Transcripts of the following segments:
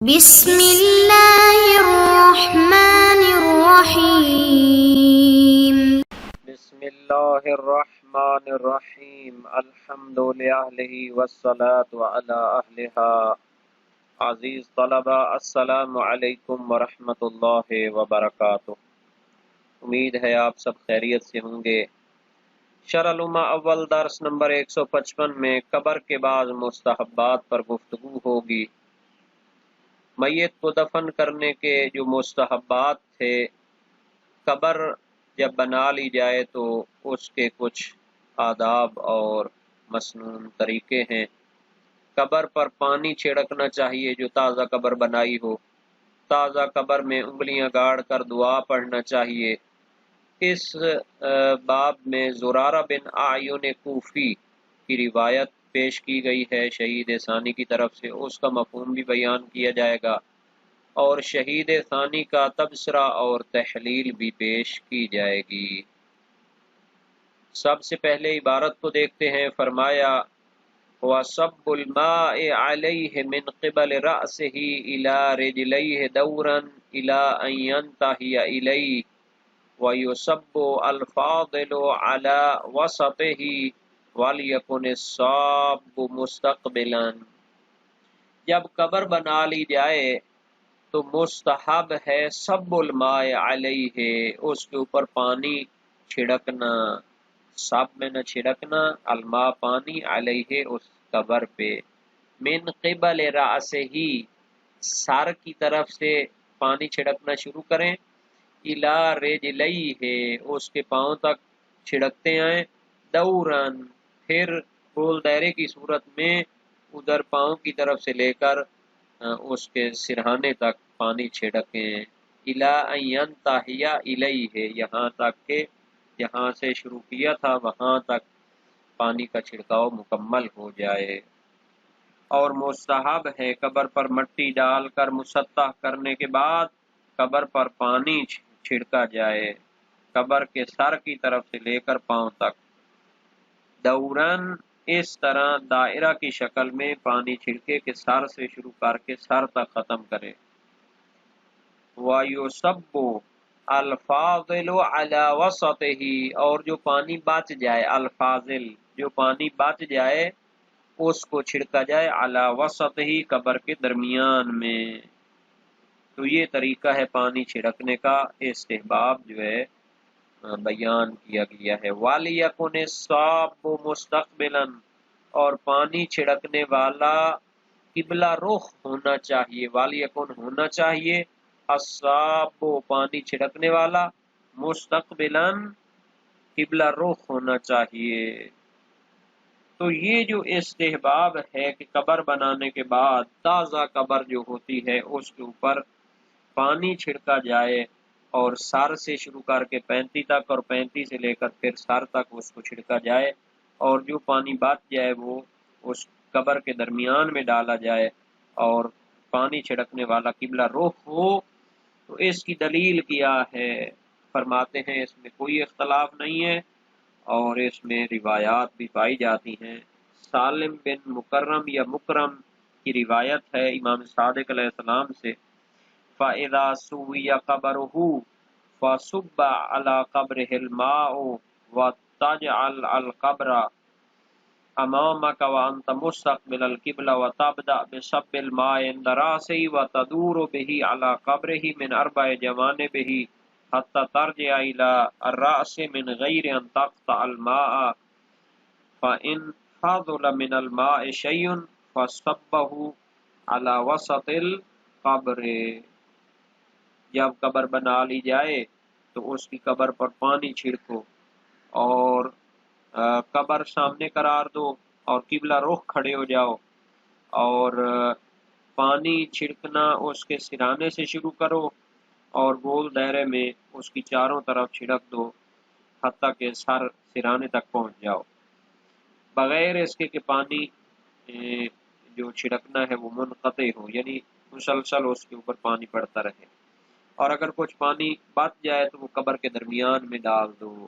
بسم اللہ الرحمن الرحیم۔ بسم اللہ الرحمن الرحیم۔ الحمد للہ والصلاة علی اہلہا۔ عزیز طلبہ، السلام علیکم ورحمۃ اللہ وبرکاتہ۔ امید ہے آپ سب خیریت سے ہوں گے۔ شرح الامہ اول درس نمبر 155 میں قبر کے بعض مستحبات پر گفتگو ہوگی۔ میت کو دفن کرنے کے جو مستحبات تھے، قبر جب بنا لی جائے تو اس کے کچھ آداب اور مسنون طریقے ہیں۔ قبر پر پانی چھڑکنا چاہیے جو تازہ قبر بنائی ہو۔ تازہ قبر میں انگلیاں گاڑ کر دعا پڑھنا چاہیے۔ اس باب میں زرارہ بن اعین کوفی کی روایت پیش کی گئی ہے شہید ثانی کی طرف سے، اس کا مفہوم بھی بیان کیا جائے گا، اور شہید ثانی کا تبصرہ اور تحلیل بھی پیش کی جائے گی۔ سب سے پہلے عبارت کو دیکھتے ہیں۔ فرمایا وَصَبُّ الْمَاءِ عَلَيْهِ مِنْ قِبَلِ رَأْسِهِ إِلَى رِجْلَيْهِ دَوْرًا إِلَى أَنْ يَنْتَهِيَ إِلَيْهِ وَيُصَبُّ الْفَاضِلُ عَلَى وَسَطِهِ وَلْيَكُنِ الصَّابُّ مُسْتَقْبِلًا۔ جب قبر بنا لی جائے تو مستحب ہے صب الماء علیہ، اس کے اوپر پانی چھڑکنا۔ سب میں نہ چھڑکنا، الماء پانی، علیہ اس قبر پہ، من قبل رأسہ سر کی طرف سے پانی چھڑکنا شروع کریں، الی رجلیہ اس کے پاؤں تک چھڑکتے آئیں، دورن پھر گول دائرے کی صورت میں ادھر پاؤں کی طرف سے لے کر اس کے سرہانے تک پانی چھڑکیں، الی ان ینتہی الیہ یہاں تک کہ جہاں سے شروع کیا تھا وہاں تک پانی کا چھڑکاؤ مکمل ہو جائے۔ اور مستحب ہے قبر پر مٹی ڈال کر مسطح کرنے کے بعد قبر پر پانی چھڑکا جائے، قبر کے سر کی طرف سے لے کر پاؤں تک، دورن اس طرح دائرہ کی شکل میں پانی چھڑکے کہ سر سے شروع کر کے سر تک ختم کرے۔ وَيُصَبُّ الْفَاضِلُ عَلَى وَسَطِهِ اور جو پانی بچ جائے، الفاضل جو پانی بچ جائے اس کو چھڑکا جائے، علی وسطہ قبر کے درمیان میں۔ تو یہ طریقہ ہے پانی چھڑکنے کا، استحباب جو ہے بیان کیا گیا ہے۔ وَلْيَكُنِ الصَّابُّ مُسْتَقْبِلًا اور پانی چھڑکنے والا قبلہ رخ ہونا چاہیے، وَلْيَكُنْ ہونا چاہیے، الصَّابُّ پانی چھڑکنے والا، مستقبلاً قبلہ رخ ہونا چاہیے۔ تو یہ جو استحباب ہے کہ قبر بنانے کے بعد تازہ قبر جو ہوتی ہے اس کے اوپر پانی چھڑکا جائے، اور سر سے شروع کر کے 35 تک اور 35 سے لے کر پھر سر تک اس کو چھڑکا جائے، اور جو پانی بچ جائے وہ اس قبر کے درمیان میں ڈالا جائے، اور پانی چھڑکنے والا قبلہ رخ ہو۔ تو اس کی دلیل کیا ہے؟ فرماتے ہیں اس میں کوئی اختلاف نہیں ہے، اور اس میں روایات بھی پائی جاتی ہیں۔ سالم بن مکرم یا مکرم کی روایت ہے امام صادق علیہ السلام سے، فَإِذَا سُوِّيَ قَبْرُهُ فَصُبَّ عَلَى قَبْرِهِ الْمَاءُ وَتَجْعَلْ الْقَبْرَ أَمَامَكَ وَأَنْتَ مُسْتَقْبِلَ الْقِبْلَةِ وَتَبْدَأْ بِصَبِّ الْمَاءِ عِنْدَ رَأْسِهِ وَتَدُورُ بِهِ عَلَى قَبْرِهِ مِنْ أَرْبَعِ جَوَانِبِهِ حَتَّى تَرْجِعَ إِلَى الرَّأْسِ مِنْ غَيْرِ أَنْ تَقْطَعَ الْمَاءَ فَإِنْ فَضُلَ مِنَ الْمَاءِ شَيْءٌ فَصَبَّهُ عَلَى وَسَطِ الْقَبْرِ۔ جب قبر بنا لی جائے تو اس کی قبر پر پانی چھڑکو، اور قبر سامنے قرار دو، اور قبلہ رخ کھڑے ہو جاؤ، اور پانی چھڑکنا اس کے سرانے سے شروع کرو، اور گول دائرے میں اس کی چاروں طرف چھڑک دو حتیٰ کہ سر سرانے تک پہنچ جاؤ، بغیر اس کے کہ پانی جو چھڑکنا ہے وہ منقطع ہو، یعنی مسلسل اس کے اوپر پانی پڑتا رہے، اور اگر کچھ پانی بچ جائے تو وہ قبر کے درمیان میں ڈال دو۔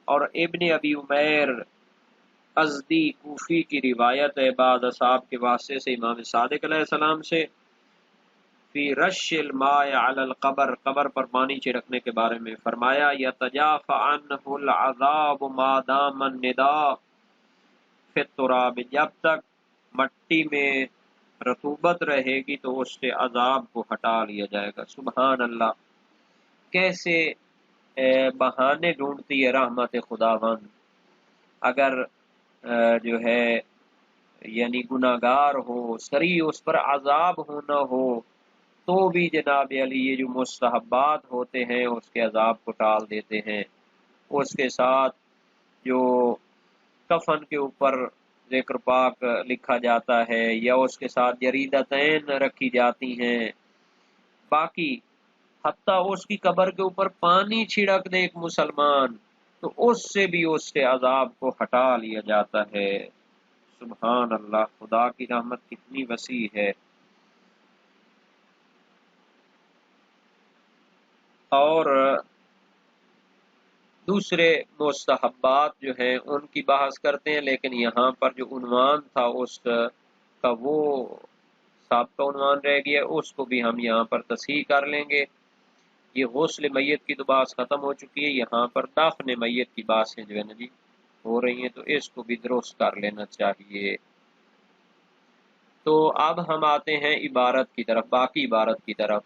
اور ابن ابی عمیر ازدی کوفی کی روایت ہے بعض اصحاب کے واسطے سے امام صادق علیہ السلام سے، فی رش الماء علی القبر، قبر پر پانی چھڑکنے کے بارے میں فرمایا یتجافى عنہ العذاب ما دام النداء فی التراب، جب تک مٹی میں رطوبت رہے گی تو اس سے عذاب کو ہٹا لیا جائے گا۔ سبحان اللہ، کیسے بہانے ڈھونڈتی ہے رحمت خداوند۔ اگر جو ہے یعنی گناہگار ہو، سری اس پر عذاب ہونا ہو، تو بھی جناب علی یہ جو مستحبات ہوتے ہیں اس کے عذاب کو ٹال دیتے ہیں۔ اس کے ساتھ جو کفن کے اوپر ذکر پاک لکھا جاتا ہے یا اس کے ساتھ جریدتین رکھی جاتی ہیں، باقی حتیٰ اس کی قبر کے اوپر پانی چھڑک دے ایک مسلمان تو اس سے بھی اس کے عذاب کو ہٹا لیا جاتا ہے۔ سبحان اللہ، خدا کی رحمت کتنی وسیع ہے۔ اور دوسرے مستحبات جو ہیں ان کی بحث کرتے ہیں، لیکن یہاں پر جو عنوان تھا اس کا وہ سابقہ عنوان رہ گیا، اس کو بھی ہم یہاں پر تصحیح کر لیں گے۔ یہ غسل میت کی تو بات ختم ہو چکی ہے، یہاں پر دفن میت کی باتیں جو ہے نا جی ہو رہی ہیں، تو اس کو بھی درست کر لینا چاہیے۔ تو اب ہم آتے ہیں عبارت کی طرف، باقی عبارت کی طرف۔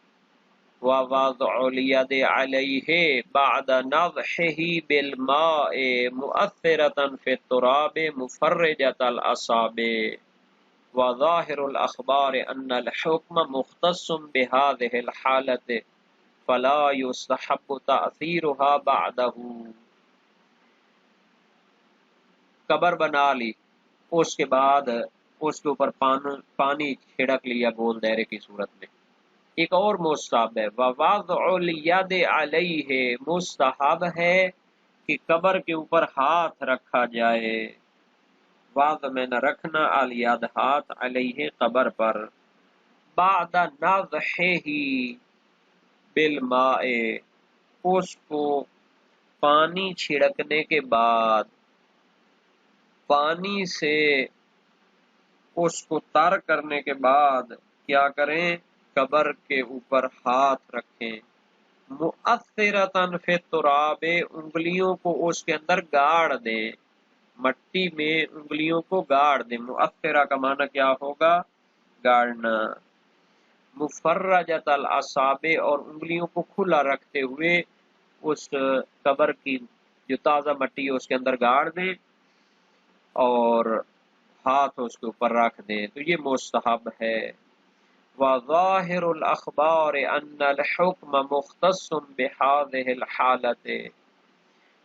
وَوَضْعُ الْيَدِ عَلَيْهِ بَعْدَ نَضْحِهِ بِالْمَاءِ مُؤَثِّرَةً فِي التُّرَابِ مُفَرِّجَةَ الْأَصَابِعِ وَظَاهِرُ الْأَخْبَارِ أَنَّ الْحُكْمَ مُخْتَصٌّ بِهَذِهِ الْحَالَةِ فَلَا يُسْتَحَبُّ تَأْثِيرُهَا بَعْدَهُ۔ قبر بنا لی، اس کے بعد اس کے اوپر پانی چھڑک لیا گول دائرے کی صورت میں۔ ایک اور مستحب ہے، وَوَضْعُ الْيَدِ عَلَيْهِ، مستحب ہے کہ قبر کے اوپر ہاتھ رکھا جائے، وضع میں نہ رکھنا، الیاد ہاتھ، علیہ قبر پر، بعد نضحہ بالماء، اس کو پانی چھڑکنے کے بعد، پانی سے اس کو تر کرنے کے بعد کیا کریں؟ قبر کے اوپر ہاتھ رکھیں، مؤثرتاً فی التراب، انگلیوں کو اس کے اندر گاڑ دیں، مٹی میں انگلیوں کو گاڑ دیں۔ مؤثرہ کا معنی کیا ہوگا؟ گاڑنا۔ مفرجۃ الاصابع، اور انگلیوں کو کھلا رکھتے ہوئے اس قبر کی جو تازہ مٹی ہے اس کے اندر گاڑ دیں اور ہاتھ اس کے اوپر رکھ دیں، تو یہ مستحب ہے۔ وَظَاهِرُ الْأَخْبَارِ أَنَّ الْحُكْمَ مُخْتَصٌّ بِهَذِهِ الْحَالَةِ،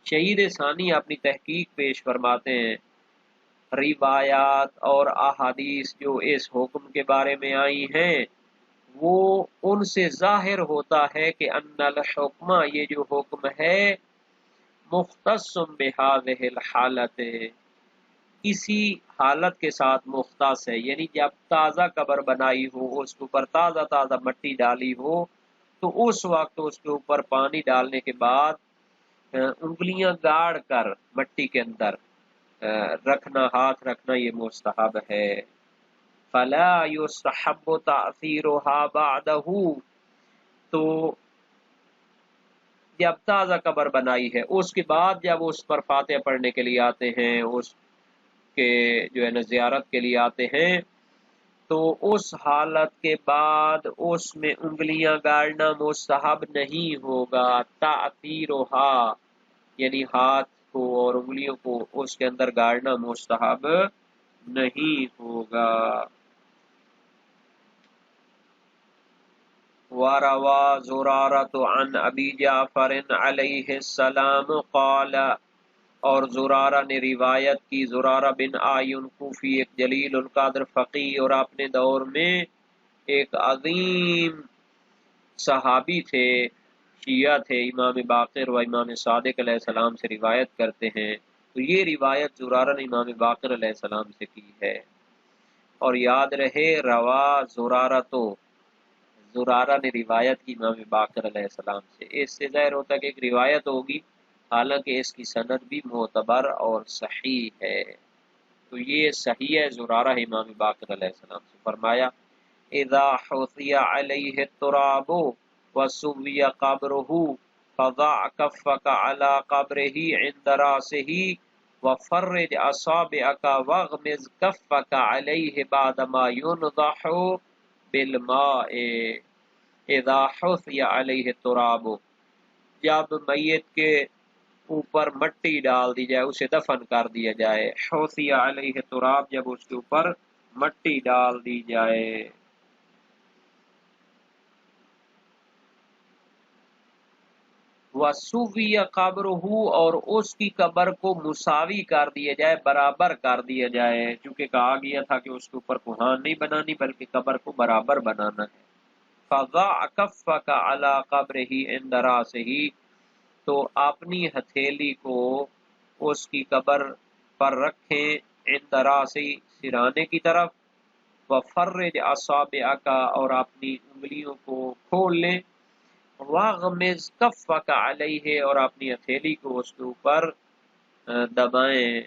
شہید ثانی اپنی تحقیق پیش فرماتے ہیں، روایات اور احادیث جو اس حکم کے بارے میں آئی ہیں وہ ان سے ظاہر ہوتا ہے کہ ان الحکم، یہ جو حکم ہے، مختص بهذه الحالت، اسی حالت کے ساتھ مختص ہے، یعنی جب تازہ قبر بنائی ہو، اس کے اوپر تازہ تازہ مٹی ڈالی ہو، تو اس وقت اس کے اوپر پانی ڈالنے کے بعد انگلیاں گاڑ کر مٹی کے اندر رکھنا، ہاتھ رکھنا، یہ مستحب ہے۔ فلا يستحب تأثیرها بعدہ، تو جب تازہ قبر بنائی ہے اس کے بعد جب اس پر فاتحہ پڑھنے کے لیے آتے ہیں، اس کے جو ہے نا زیارت کے لیے آتے ہیں، تو اس حالت کے بعد اس میں انگلیاں گاڑنا مستحب نہیں ہوگا۔ تأثیرها، یعنی ہاتھ کو اور انگلیوں کو اس کے اندر گاڑنا مستحب نہیں ہوگا۔ وَرَوَى زُرَارَةُ عَنْ أَبِي جَعْفَرٍ عَلَيْهِ السَّلَامُ قَالَ، اور زرارہ نے روایت کی، زرارہ بن آئین کوفی، ایک جلیل القدر فقی اور اپنے دور میں ایک عظیم صحابی تھے، شیعہ تھے، امام باقر و امام صادق علیہ السلام سے روایت کرتے ہیں، تو یہ روایت زرارہ نے امام باقر علیہ السلام سے کی ہے۔ اور یاد رہے، روا زرارہ، تو زرارہ نے روایت کی امام باقر علیہ السلام سے، اس سے ظاہر ہوتا ہے کہ ایک روایت ہوگی، حالانکہ اس کی سند بھی معتبر اور صحیح ہے، تو یہ صحیح ہے، زرارہ امام باقر علیہ السلام سے فرمایا اذا حثی علیہ التراب وسوی قبرہ فضع کفک علی قبرہ عند راسہ وفرج اصابعک واغمز کفک علیہ بعدما ينضح بالماء اذا حثی علیہ التراب، جب میت کے اوپر مٹی ڈال دی جائے، اسے دفن کر دیا جائے. حثی علیہ التراب، جب اس کے اوپر مٹی ڈال دی جائے. وَسُوِّيَ قَبْرُهُ، اور اس کی قبر کو مساوی کر دیا جائے، برابر کر دیا جائے، چونکہ کہا گیا تھا کہ اس کے اوپر کوہان نہیں بنانی بلکہ قبر کو برابر بنانا ہے. فَضَعْ كَفَّكَ عَلَى قَبْرِهِ عِنْدَ رَاسِهِ، تو اپنی ہتھیلی کو اس کی قبر پر رکھیں، عند راسی، سرانے کی طرف. وَفَرِّجْ أَصَابِعَكَ، اور اپنی انگلیوں کو کھول لیں. وَاغْمِزْ كَفَّكَ عَلَيْهِ، اور اپنی ہتھیلی کو اس کے اوپر دبائیں،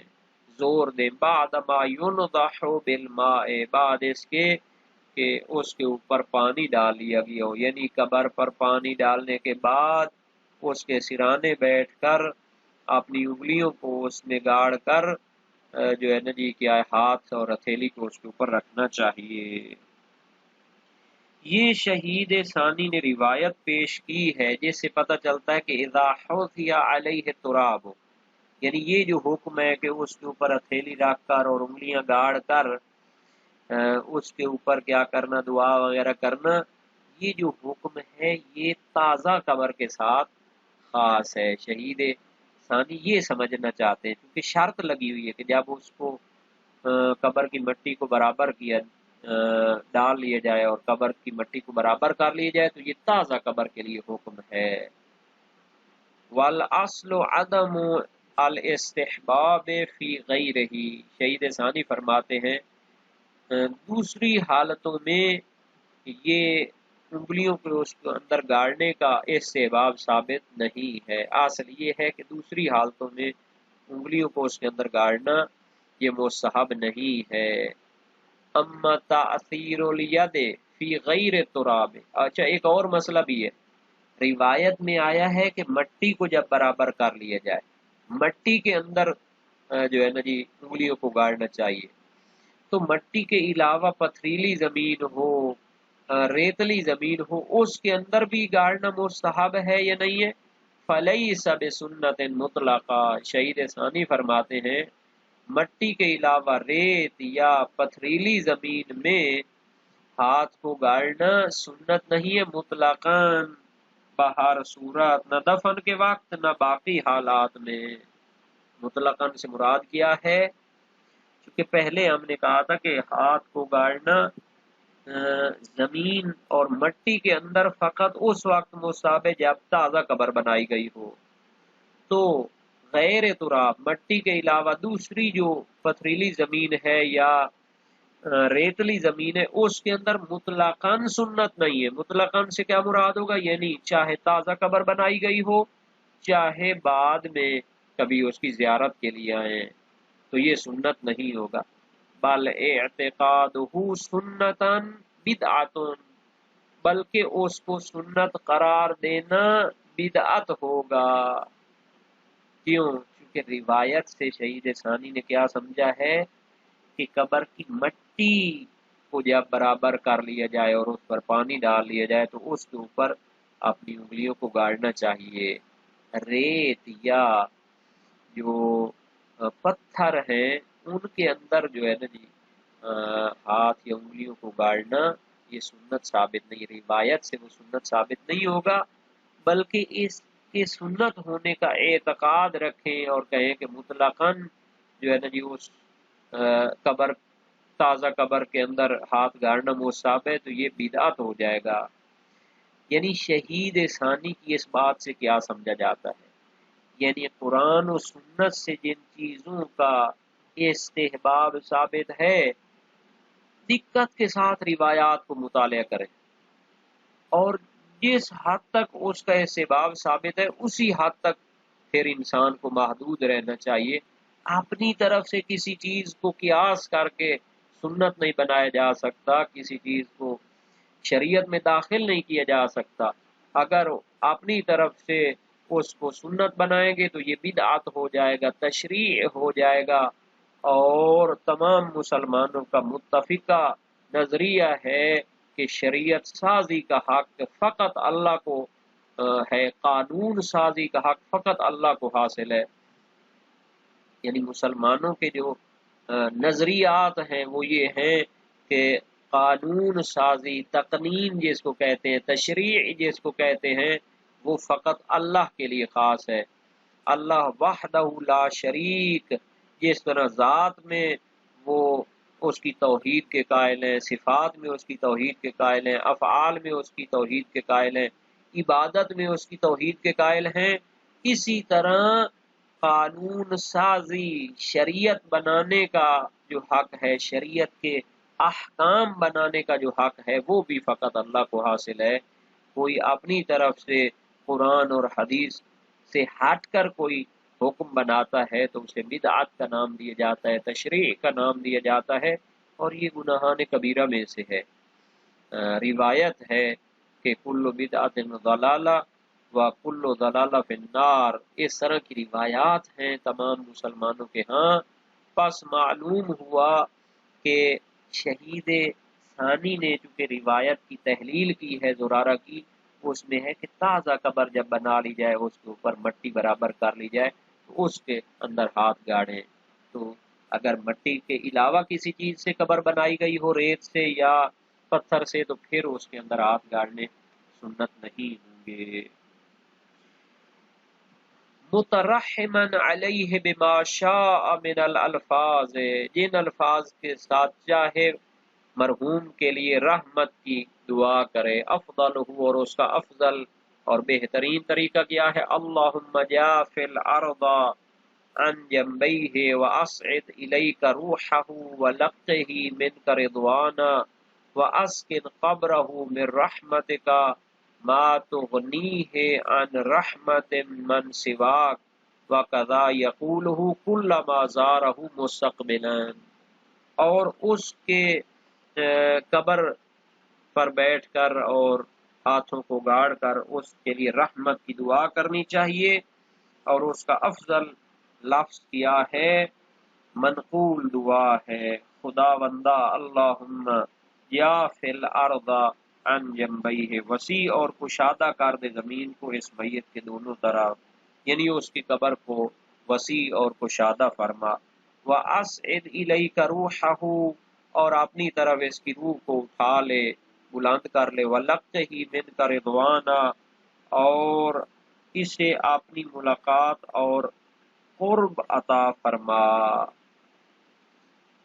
زور دیں. بعدما ينضح بالماء، بعد اس کے کہ اس کے اوپر پانی ڈال لیا گیا ہو، یعنی قبر پر پانی ڈالنے کے بعد اس کے سرانے بیٹھ کر اپنی انگلیوں کو اس میں گاڑ کر جو ہے نا جی کیا ہے، ہاتھ اور ہتھیلی کو اس کے اوپر رکھنا چاہیے. یہ شہید ثانی نے روایت پیش کی ہے جس سے پتہ چلتا ہے کہ اذا حثی علیہ التراب، یعنی یہ جو حکم ہے کہ اس کے اوپر ہتھیلی رکھ کر اور انگلیاں گاڑ کر اس کے اوپر کیا کرنا، دعا وغیرہ کرنا، یہ جو حکم ہے یہ تازہ قبر کے ساتھ خاص ہے. شہید ثانی یہ سمجھنا چاہتے ہیں کیونکہ شرط لگی ہوئی ہے کہ جب اس کو قبر کی مٹی کو برابر کیا ڈال لیا جائے اور قبر کی مٹی کو برابر کر لیا جائے تو یہ تازہ قبر کے لیے حکم ہے. والاصل عدم الاستحباب فی غیرہ، شہید ثانی فرماتے ہیں دوسری حالتوں میں یہ انگلیوں کو اس کے اندر گاڑنے کا استحباب ثابت نہیں ہے. اصل یہ ہے کہ دوسری حالتوں میں انگلیوں کو اس کے اندر گاڑنا یہ مستحب نہیں ہے. اما تاثیر الید فی غیر تراب، اچھا ایک اور مسئلہ بھی ہے. روایت میں آیا ہے کہ مٹی کو جب برابر کر لیا جائے، مٹی کے اندر جو ہے نا جی انگلیوں کو گاڑنا چاہیے. تو مٹی کے علاوہ پتھریلی زمین ہو، ریتلی زمین ہو، اس کے اندر بھی گاڑنا مستحب ہے یا نہیں ہے؟ فلیس بسنت مطلقہ، شہید ثانی فرماتے ہیں مٹی کے علاوہ ریت یا پتھریلی زمین میں ہاتھ کو گاڑنا سنت نہیں ہے مطلقاً، بہر صورت، نہ دفن کے وقت نہ باقی حالات میں. مطلقاً سے مراد کیا ہے؟ کیونکہ پہلے ہم نے کہا تھا کہ ہاتھ کو گاڑنا زمین اور مٹی کے اندر فقط اس وقت مستحب ہے جب تازہ قبر بنائی گئی ہو. تو غیر تراب، مٹی کے علاوہ دوسری جو پتھریلی زمین ہے یا ریتلی زمین ہے اس کے اندر مطلقاً سنت نہیں ہے. مطلقاً سے کیا مراد ہوگا؟ یعنی چاہے تازہ قبر بنائی گئی ہو چاہے بعد میں کبھی اس کی زیارت کے لیے آئے تو یہ سنت نہیں ہوگا. بل اعتقادہ سنتاً بدعۃ، بلکہ اس کو سنت قرار دینا بدعت ہوگا. کیوں؟ کیونکہ روایت سے شہید ثانی نے کیا سمجھا ہے کہ قبر کی مٹی کو جب برابر کر لیا جائے اور اس پر پانی ڈال لیا جائے تو اس کے اوپر اپنی انگلیوں کو گاڑنا چاہیے. ریت یا جو پتھر ہیں ان کے اندر جو ہے نا جی ہاتھ یا انگلیوں کو گاڑنا یہ سنت ثابت نہیں، روایت سے وہ سنت ثابت نہیں ہوگا، بلکہ اس کے سنت ہونے کا اعتقاد رکھیں اور کہیں کہ مطلقاً جو ہے نا جی اس قبر تازہ قبر کے اندر ہاتھ گاڑنا مستحب ہے تو یہ بدعت ہو جائے گا. یعنی شہید ثانی کی اس بات سے کیا سمجھا جاتا ہے؟ یعنی قرآن و سنت سے جن چیزوں کا استحباب ثابت ہے دقت کے ساتھ روایات کو مطالعہ کریں، اور جس حد تک اس کا استحباب ثابت ہے اسی حد تک پھر انسان کو محدود رہنا چاہیے. اپنی طرف سے کسی چیز کو قیاس کر کے سنت نہیں بنایا جا سکتا، کسی چیز کو شریعت میں داخل نہیں کیا جا سکتا۔ اگر اپنی طرف سے اس کو سنت بنائیں گے تو یہ بدعت ہو جائے گا، تشریع ہو جائے گا، اور تمام مسلمانوں کا متفقہ نظریہ ہے کہ شریعت سازی کا حق فقط اللہ کو ہے، قانون سازی کا حق فقط اللہ کو حاصل ہے۔ یعنی مسلمانوں کے جو نظریات ہیں وہ یہ ہیں کہ قانون سازی، تقنین جس کو کہتے ہیں، تشریع جس کو کہتے ہیں، وہ فقط اللہ کے لیے خاص ہے۔ اللہ وحدہ لا شریک، جس طرح ذات میں وہ اس کی توحید کے قائل ہیں، صفات میں اس کی توحید کے قائل ہیں، افعال میں اس کی توحید کے قائل ہیں، عبادت میں اس کی توحید کے قائل ہیں، اسی طرح قانون سازی، شریعت بنانے کا جو حق ہے، شریعت کے احکام بنانے کا جو حق ہے، وہ بھی فقط اللہ کو حاصل ہے۔ کوئی اپنی طرف سے قرآن اور حدیث سے ہٹ کر کوئی حکم بناتا ہے تو اسے بدعت کا نام دیا جاتا ہے، تشریع کا نام دیا جاتا ہے، اور یہ گناہان کبیرہ میں سے ہے۔ روایت ہے کہ کل بدعت ضلالہ و کل ضلالہ فی النار، اس طرح کی روایات ہیں تمام مسلمانوں کے ہاں۔ پس معلوم ہوا کہ شہید ثانی نے چونکہ روایت کی تحلیل کی ہے زرارہ کی، اس میں ہے کہ تازہ قبر جب بنا لی جائے، اس کے اوپر مٹی برابر کر لی جائے تو اس کے اندر ہاتھ گاڑیں۔ تو اگر مٹی کے علاوہ کسی چیز سے قبر بنائی گئی ہو، ریت سے یا پتھر سے، تو پھر اس کے اندر ہاتھ گاڑنے سنت نہیں ہوں گے۔ مترحما علیہ بما شاء من الالفاظ، جن الفاظ کے ساتھ چاہے مرحوم کے لیے رحمت کی دعا کرے، افضل ہو، اور اس کا افضل اور بہترین طریقہ کیا ہے، اللہم جافی الارض عن جنبیہ واسعد الیک روحہ ولقہ منک رضوانا واسکن قبرہ من رحمتک ما تغنیہ عن رحمت من سواک وکذا یقولہ کلما زارہ مستقبلا، اور اس کے قبر پر بیٹھ کر اور ہاتھوں کو گاڑ کر اس کے لیے رحمت کی دعا کرنی چاہیے، اور اس کا افضل لفظ کیا ہے، منقول دعا ہے، خدا بندہ اللہم یا فی الارض عن جنبیہ، وسیع اور کشادہ کر دے زمین کو اس میت کے دونوں طرف، یعنی اس کی قبر کو وسیع اور کشادہ فرما، واسعد الیک روحہ، اور اپنی طرف اس کی روح کو اٹھا لے، بلند کر لے، وَلَقْتَهِ مِنْكَ رِضْوَانًا، اور اسے اپنی ملاقات اور قرب عطا فرما،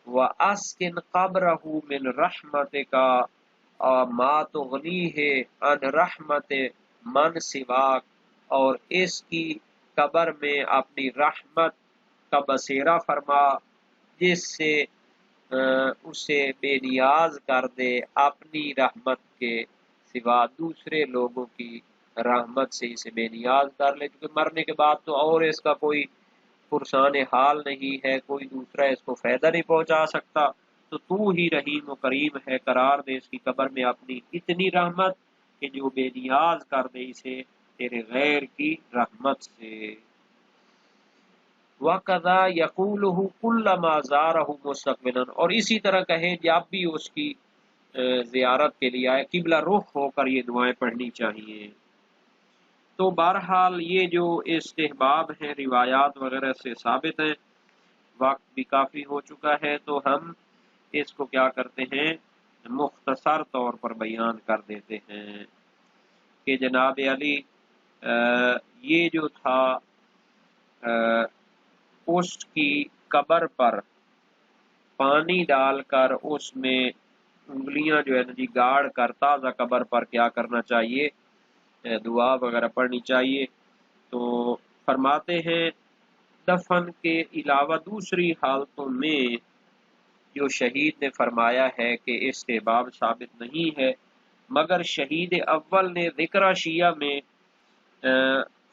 وَأَسْكِنْ قَبْرَهُ مِنْ رَحْمَتِكَ مَا تُغْنِيهِ عَنْ رَحْمَتِ مَنْ سِوَاكَ، اور اس کی قبر میں اپنی رحمت کا بسیرا فرما جس سے اسے بے نیاز کر دے اپنی رحمت کے سوا دوسرے لوگوں کی رحمت سے اسے بے نیاز کر لے، کیونکہ مرنے کے بعد تو اور اس کا کوئی پرسان حال نہیں ہے، کوئی دوسرا اس کو فائدہ نہیں پہنچا سکتا، تو ہی رحیم و کریم ہے، قرار دے اس کی قبر میں اپنی اتنی رحمت کہ جو بے نیاز کر دے اسے تیرے غیر کی رحمت سے۔ وَقَذَا يَقُولُهُ كُلَّمَا زَارَهُ مُسْتَقْبِلًا، اور اسی طرح کہے جب بھی اس کی زیارت کے لیے آئے، قبلہ رخ ہو کر یہ دعائیں پڑھنی چاہیے۔ تو بہرحال یہ جو استحباب ہیں روایات وغیرہ سے ثابت ہیں، وقت بھی کافی ہو چکا ہے تو ہم اس کو کیا کرتے ہیں، مختصر طور پر بیان کر دیتے ہیں کہ جناب علی یہ جو تھا اس کی قبر پر پانی ڈال کر اس میں انگلیاں جو ہے جی گاڑ کر تازہ قبر پر کیا کرنا چاہیے، دعا وغیرہ پڑھنی چاہیے۔ تو فرماتے ہیں دفن کے علاوہ دوسری حالتوں میں جو شہید نے فرمایا ہے کہ استحباب ثابت نہیں ہے، مگر شہید اول نے ذکر شیعہ میں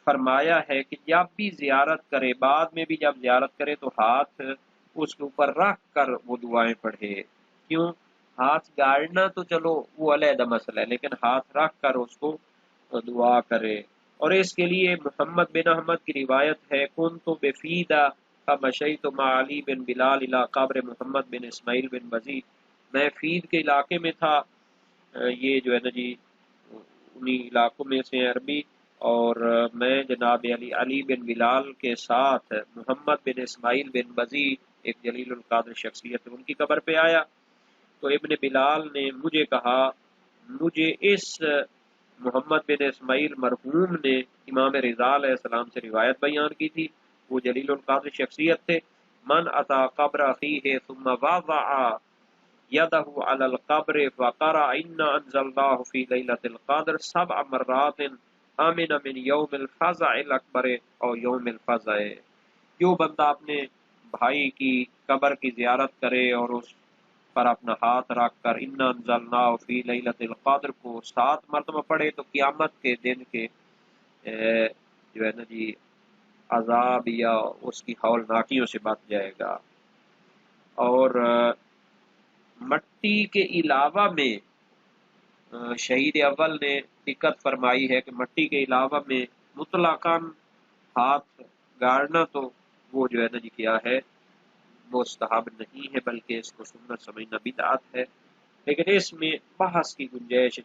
فرمایا ہے کہ جب بھی زیارت کرے، بعد میں بھی جب زیارت کرے تو ہاتھ اس کے اوپر رکھ کر وہ دعائیں پڑھے۔ کیوں؟ ہاتھ گاڑنا تو چلو وہ علیحدہ مسئلہ ہے، لیکن ہاتھ رکھ کر اس کو دعا کرے۔ اور اس کے لیے محمد بن احمد کی روایت ہے، کنت بفیدہ فمشیت مع علی بن بلال الی قبر محمد بن اسماعیل بن وزید، میں فید کے علاقے میں تھا، یہ جو ہے نا جی انہی علاقوں میں سے عربی، اور میں جناب علی بن بلال کے ساتھ محمد بن اسماعیل بن وزید ایک جلیل القدر شخصیت ان کی قبر پہ آیا، تو ابن بلال نے مجھے کہا، مجھے اس محمد بن اسماعیل مرحوم نے امام رضا علیہ السلام سے روایت بیان کی تھی، وہ جلیل القدر شخصیت تھے، من اتا قبر اخیہ ثم وضع یدہ علی القبر فقرأ انا انزلناہ فی لیلۃ القدر 7 مرات امن من یوم الفزع الاکبر او یوم الفزع، جو بندہ اپنے بھائی کی قبر کی زیارت کرے اور اس پر اپنا ہاتھ رکھ کر انا انزلناہ فی لیلۃ القدر کو 7 مرتبہ پڑھے تو قیامت کے دن کے جو ہے نا جی عذاب یا اس کی ہولناکیوں سے بچ جائے گا۔ اور مٹی کے علاوہ میں شہید اول نے دقت فرمائی ہے کہ مٹی کے علاوہ میں مطلقاً ہاتھ گاڑنا تو وہ جو ہے نا جی کیا ہے، مستحب نہیں ہے، بلکہ اس کو سنت سمجھنا بدعت ہے، لیکن اس میں بحث کی گنجائش ہے،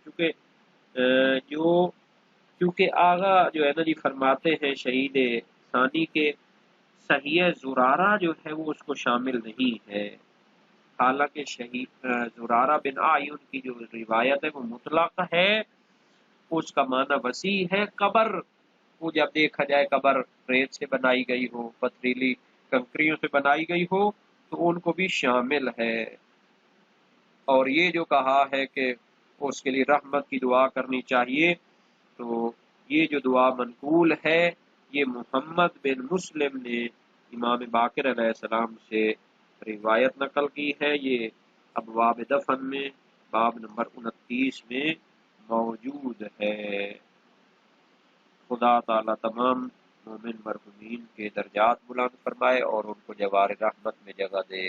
چونکہ آغا جو ہے نا جی فرماتے ہیں شہید ثانی کے صحیح زرارہ جو ہے وہ اس کو شامل نہیں ہے، حالانکہ شہید زرارہ بن اعین کی جو روایت ہے وہ مطلق ہے، اس کا معنی وسیع ہے، قبر وہ جب دیکھا جائے قبر ریت سے بنائی گئی ہو، پتھریلی کنکریوں سے بنائی گئی ہو تو ان کو بھی شامل ہے۔ اور یہ جو کہا ہے کہ اس کے لیے رحمت کی دعا کرنی چاہیے، تو یہ جو دعا منقول ہے یہ محمد بن مسلم نے امام باقر علیہ السلام سے روایت نقل کی ہے، یہ ابواب دفن میں باب نمبر 29 میں موجود ہے۔ خدا تعالی تمام مومن مرحومین کے درجات بلند فرمائے اور ان کو جوار رحمت میں جگہ دے۔